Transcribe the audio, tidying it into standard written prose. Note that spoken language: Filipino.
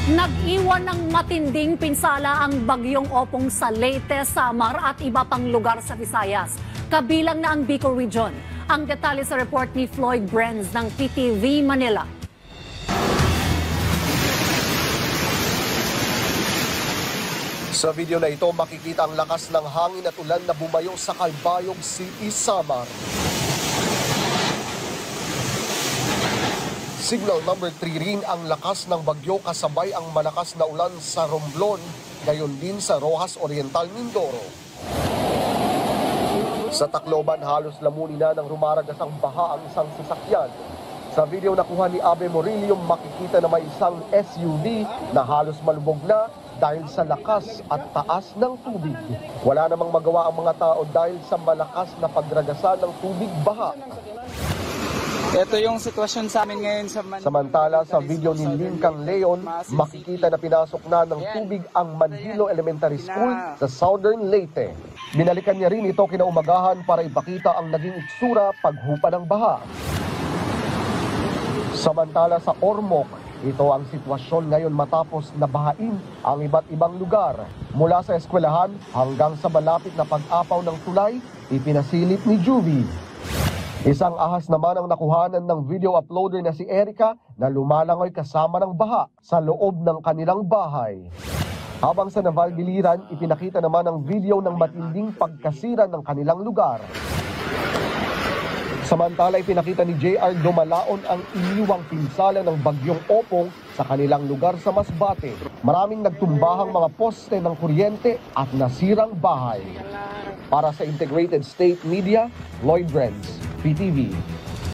Nag-iwan ng matinding pinsala ang bagyong Opong sa Leyte, Samar at iba pang lugar sa Visayas. Kabilang na ang Bicol Region. Ang detalye sa report ni Floyd Brenz ng PTV Manila. Sa video na ito, makikita ang lakas ng hangin at ulan na bumayo sa Calbayog City, Samar. Signal number 3 rin ang lakas ng bagyo kasabay ang malakas na ulan sa Romblon, gayon din sa Rojas Oriental, Mindoro. Sa Tacloban, halos lamunin na ng rumaragasang baha ang isang sasakyan. Sa video nakuha ni Abe Morillo, makikita na may isang SUV na halos malubog na dahil sa lakas at taas ng tubig. Wala namang magawa ang mga tao dahil sa malakas na pagragasa ng tubig baha. Ito yung sitwasyon sa amin ngayon sa Samantala, sa video ni Lincang Leon, makikita na pinasok na ng tubig ang Manhilo Elementary School sa Southern Leyte. Binalikan niya rin ito kinaumagahan para ipakita ang naging itsura paghupa ng baha. Samantala sa Ormoc, ito ang sitwasyon ngayon matapos na bahain ang iba't ibang lugar. Mula sa eskwelahan hanggang sa malapit na pag-apaw ng tulay, ipinasilip ni Juvie. Isang ahas naman ang nakuhanan ng video uploader na si Erica na lumalangoy kasama ng baha sa loob ng kanilang bahay. Habang sa Navalbiliran, ipinakita naman ang video ng matinding pagkasira ng kanilang lugar. Samantala, ipinakita ni JR Dumalaon ang iniwang pinsala ng bagyong Opong sa kanilang lugar sa Masbate. Maraming nagtumbahang mga poste ng kuryente at nasirang bahay. Para sa Integrated State Media, Lloyd Brenz, PTV.